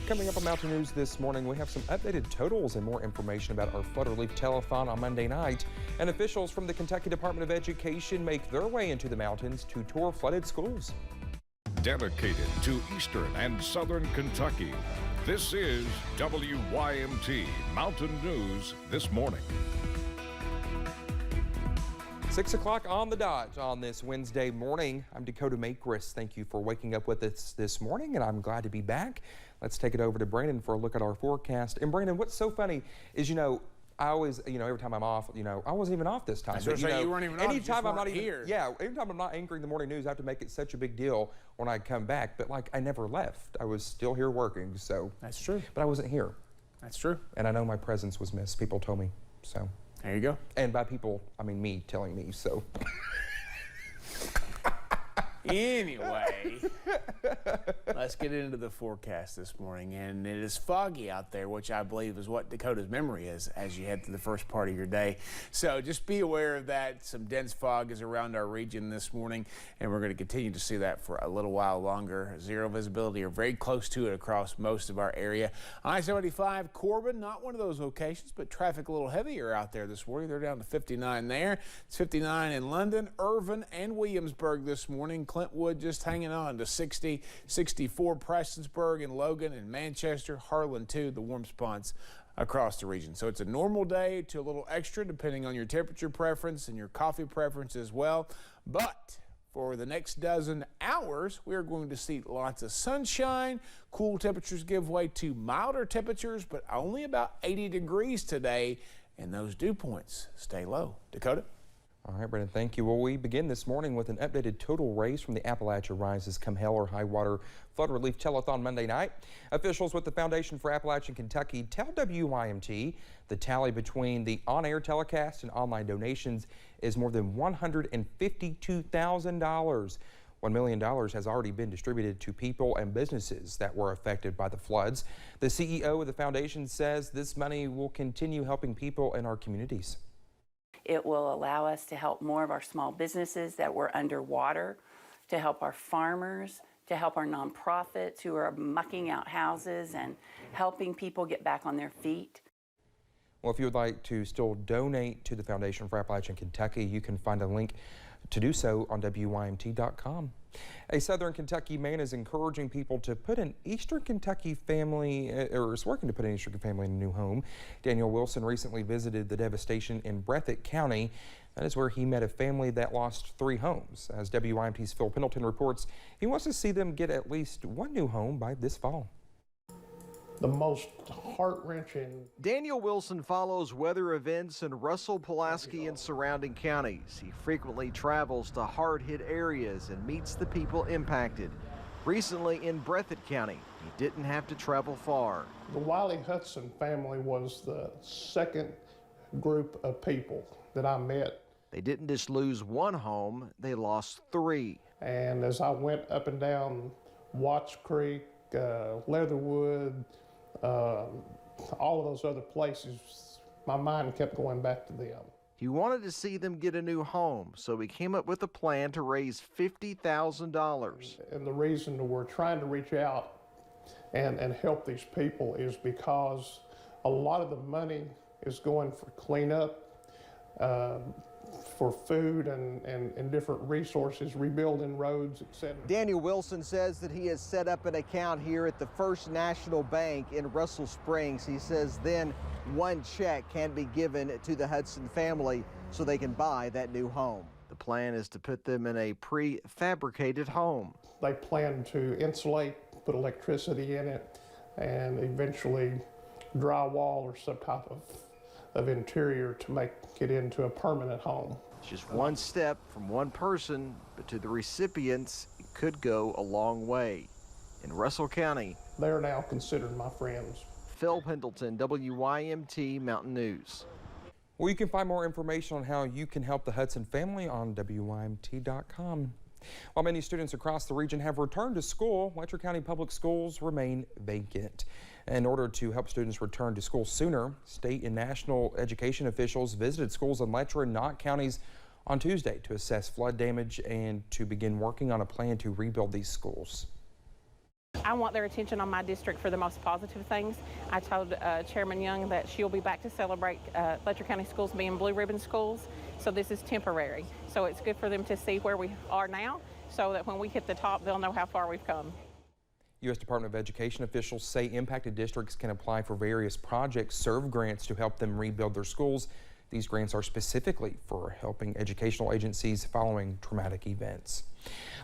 Coming up on Mountain News this morning, we have some updated totals and more information about our flood relief telethon on Monday night. And officials from the Kentucky Department of Education make their way into the mountains to tour flooded schools. Dedicated to Eastern and Southern Kentucky, this is WYMT Mountain News this morning. 6 o'clock on the dot on this Wednesday morning. I'm Dakota Makris. Thank you for waking up with us this morning, and I'm glad to be back. Let's take it over to Brandon for a look at our forecast. And Brandon, what's so funny is, I always, every time I'm off, I wasn't even off this time. But, you weren't even off. Anytime I'm not even here. Yeah, anytime I'm not anchoring the morning news, I have to make it such a big deal when I come back. But I never left. I was still here working. So that's true. But I wasn't here. That's true. And I know my presence was missed. People told me. So there you go. And by people, I mean me telling me. So. Anyway, let's get into the forecast this morning. And it is foggy out there, which I believe is what Dakota's memory is as you head to the first part of your day. So just be aware of that. Some dense fog is around our region this morning, and we're going to continue to see that for a little while longer. Zero visibility or very close to it across most of our area. I-75 Corbin, not one of those locations, but traffic a little heavier out there this morning. They're down to 59 there. It's 59 in London, Irvin, and Williamsburg this morning. Clintwood just hanging on to 60, 64 Prestonsburg and Logan and Manchester, Harlan too, the warm spots across the region. So it's a normal day to a little extra depending on your temperature preference and your coffee preference as well. But for the next dozen hours, we're going to see lots of sunshine. Cool temperatures give way to milder temperatures, but only about 80 degrees today, and those dew points stay low. Dakota? All right, Brendan, thank you. Well, we begin this morning with an updated total raise from the Appalachia Rises Come Hell or High Water Flood Relief Telethon Monday night. Officials with the Foundation for Appalachian Kentucky tell WYMT the tally between the on-air telecast and online donations is more than $152,000. $1 million has already been distributed to people and businesses that were affected by the floods. The CEO of the foundation says this money will continue helping people in our communities. It will allow us to help more of our small businesses that were underwater, to help our farmers, to help our nonprofits who are mucking out houses and helping people get back on their feet. Well, if you would like to still donate to the Foundation for Appalachian Kentucky, you can find a link to do so on WYMT.com. A Southern Kentucky man is encouraging people to put an Eastern Kentucky family, or is working to put an Eastern family in a new home. Daniel Wilson recently visited the devastation in Breathitt County. That is where he met a family that lost 3 homes. As WYMT's Phil Pendleton reports, he wants to see them get at least one new home by this fall. The most heart-wrenching. Daniel Wilson follows weather events in Russell, Pulaski, and surrounding counties. He frequently travels to hard-hit areas and meets the people impacted. Recently in Breathitt County, he didn't have to travel far. The Wiley Hudson family was the second group of people that I met. They didn't just lose one home, they lost 3. And as I went up and down Watts Creek, Leatherwood, all of those other places, my mind kept going back to them. He wanted to see them get a new home, so he came up with a plan to raise $50,000. And the reason we're trying to reach out and help these people is because a lot of the money is going for cleanup, for food and different resources, rebuilding roads, etc. Daniel Wilson says that he has set up an account here at the First National Bank in Russell Springs. He says then one check can be given to the Hudson family so they can buy that new home. The plan is to put them in a prefabricated home. They plan to insulate, put electricity in it, and eventually drywall or some type of interior to make it into a permanent home. It's just one step from one person, but to the recipients, it could go a long way. In Russell County, they are now considered my friends. Phil Pendleton, WYMT Mountain News. Well, you can find more information on how you can help the Hudson family on WYMT.com. While many students across the region have returned to school, Letcher County Public Schools remain vacant. In order to help students return to school sooner, state and national education officials visited schools in Letcher and Knott counties on Tuesday to assess flood damage and to begin working on a plan to rebuild these schools. I want their attention on my district for the most positive things. I told Chairman Young that she'll be back to celebrate Fletcher County schools being blue ribbon schools, so this is temporary. So it's good for them to see where we are now so that when we hit the top, they'll know how far we've come. U.S. Department of Education officials say impacted districts can apply for various Project Serve grants to help them rebuild their schools. These grants are specifically for helping educational agencies following traumatic events.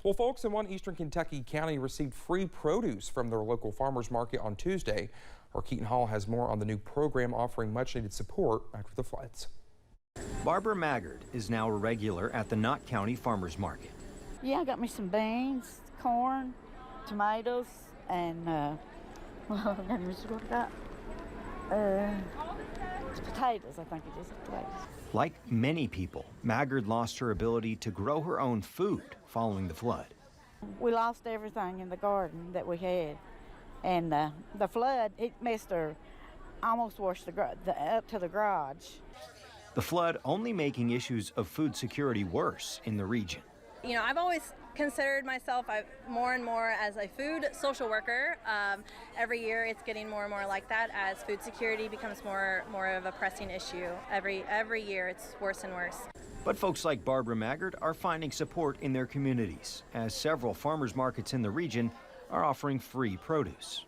Well, folks in one eastern Kentucky county received free produce from their local farmers market on Tuesday. Our Keaton Hall has more on the new program offering much needed support after the floods. Barbara Maggard is now a regular at the Knott County Farmers Market. Yeah, I got me some beans, corn, tomatoes, and potatoes, I think it is, potatoes. Like many people, Maggard lost her ability to grow her own food following the flood. We lost everything in the garden that we had, and the flood, it messed her, almost washed up to the garage. The flood only making issues of food security worse in the region. You know, I've always considered myself more and more as a food social worker. Every year it's getting more and more like that as food security becomes more of a pressing issue. Every year it's worse and worse. But folks like Barbara Maggard are finding support in their communities, as several farmers markets in the region are offering free produce.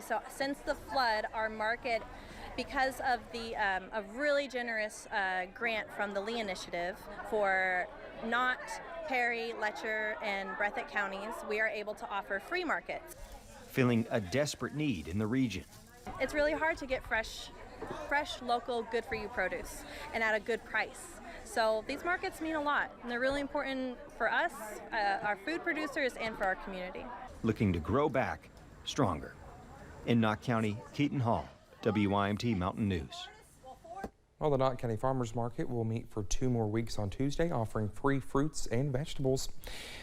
So since the flood, our market, because of a really generous grant from the Lee Initiative for Knott, Perry, Letcher, and Breathitt counties, we are able to offer free markets. Feeling a desperate need in the region. It's really hard to get fresh, local, good-for-you produce and at a good price. So these markets mean a lot, and they're really important for us, our food producers, and for our community. Looking to grow back stronger. In Knott County, Keaton Hall, WYMT Mountain News. Well, the Knott County Farmers Market will meet for 2 more weeks on Tuesday, offering free fruits and vegetables.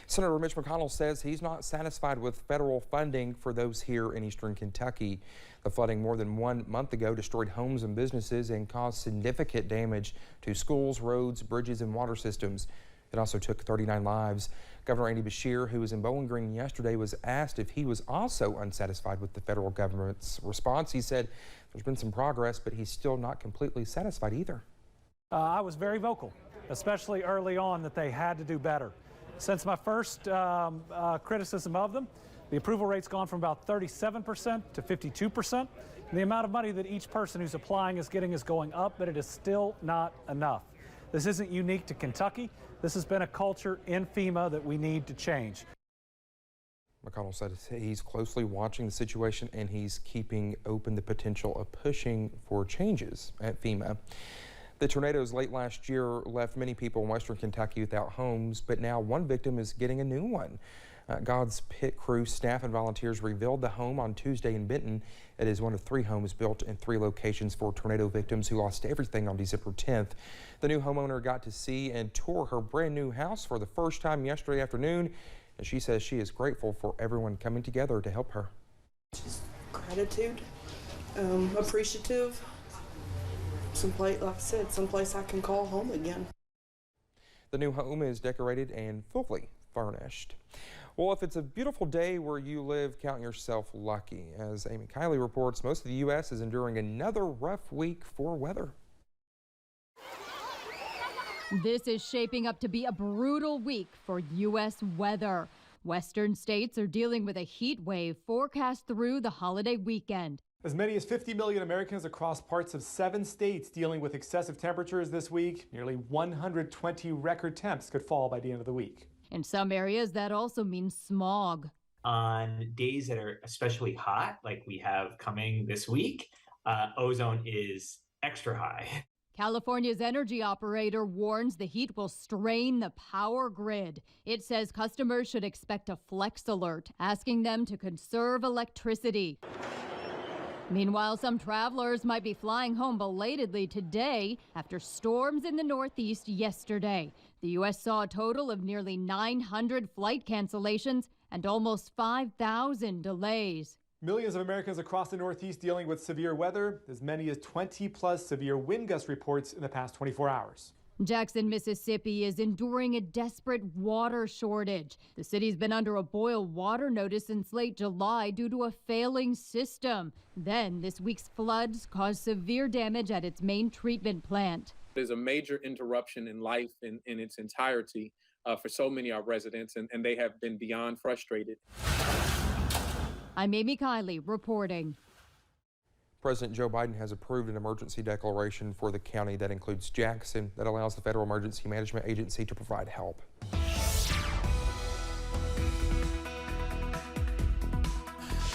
Senator Mitch McConnell says he's not satisfied with federal funding for those here in eastern Kentucky. The flooding more than 1 month ago destroyed homes and businesses and caused significant damage to schools, roads, bridges, and water systems. It also took 39 lives. Governor Andy Beshear, who was in Bowling Green yesterday, was asked if he was also unsatisfied with the federal government's response. He said there's been some progress, but he's still not completely satisfied either. I was very vocal, especially early on, that they had to do better. Since my first criticism of them, the approval rate's gone from about 37% to 52%. And the amount of money that each person who's applying is getting is going up, but it is still not enough. This isn't unique to Kentucky. This has been a culture in FEMA that we need to change. McConnell said he's closely watching the situation and he's keeping open the potential of pushing for changes at FEMA. The tornadoes late last year left many people in western Kentucky without homes, but now one victim is getting a new one. God's Pit Crew staff and volunteers revealed the home on Tuesday in Benton. It is one of 3 homes built in 3 locations for tornado victims who lost everything on December 10th. The new homeowner got to see and tour her brand new house for the first time yesterday afternoon, and she says she is grateful for everyone coming together to help her. Just gratitude, appreciative, someplace, like I said, someplace I can call home again. The new home is decorated and fully furnished. Well, if it's a beautiful day where you live, count yourself lucky. As Amy Kiley reports, most of the U.S. is enduring another rough week for weather. This is shaping up to be a brutal week for U.S. weather. Western states are dealing with a heat wave forecast through the holiday weekend. As many as 50 million Americans across parts of 7 states dealing with excessive temperatures this week. Nearly 120 record temps could fall by the end of the week. In some areas, that also means smog. On days that are especially hot, like we have coming this week, ozone is extra high. California's energy operator warns the heat will strain the power grid. It says customers should expect a flex alert, asking them to conserve electricity. Meanwhile, some travelers might be flying home belatedly today after storms in the Northeast yesterday. The U.S. saw a total of nearly 900 flight cancellations and almost 5,000 delays. Millions of Americans across the Northeast dealing with severe weather, as many as 20+ severe wind gust reports in the past 24 hours. Jackson, Mississippi is enduring a desperate water shortage. The city's been under a boil water notice since late July due to a failing system. Then this week's floods caused severe damage at its main treatment plant. There's a major interruption in life in its entirety for so many of our residents, and they have been beyond frustrated. I'm Amy Kiley reporting. President Joe Biden has approved an emergency declaration for the county that includes Jackson that allows the Federal Emergency Management Agency to provide help.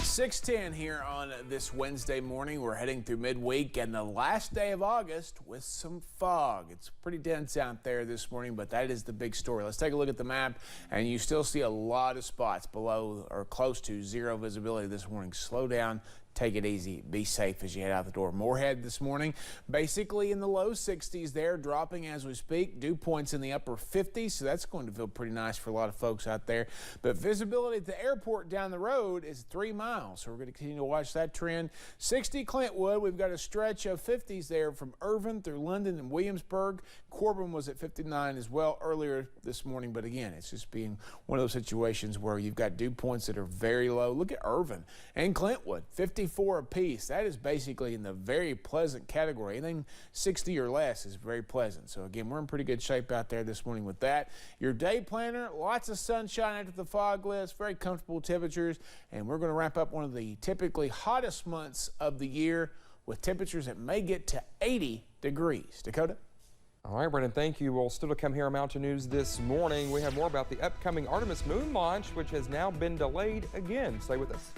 6:10 here on this Wednesday morning. We're heading through midweek and the last day of August with some fog. It's pretty dense out there this morning, but that is the big story. Let's take a look at the map, and you still see a lot of spots below or close to zero visibility this morning. Slow down. Take it easy. Be safe as you head out the door. Moorhead this morning, basically in the low 60s there, dropping as we speak. Dew points in the upper 50s, so that's going to feel pretty nice for a lot of folks out there. But visibility at the airport down the road is 3 miles, so we're going to continue to watch that trend. 60 Clintwood, we've got a stretch of 50s there from Irvin through London and Williamsburg. Corbin was at 59 as well earlier this morning, but again, it's just being one of those situations where you've got dew points that are very low. Look at Irvin and Clintwood, 54 apiece. That is basically in the very pleasant category. Anything 60 or less is very pleasant. So again, we're in pretty good shape out there this morning with that. Your day planner, lots of sunshine after the fog lifts, very comfortable temperatures, and we're going to wrap up one of the typically hottest months of the year with temperatures that may get to 80 degrees. Dakota? All right, Brendan, thank you. Well, still to come here on Mountain News this morning, we have more about the upcoming Artemis moon launch, which has now been delayed again. Stay with us.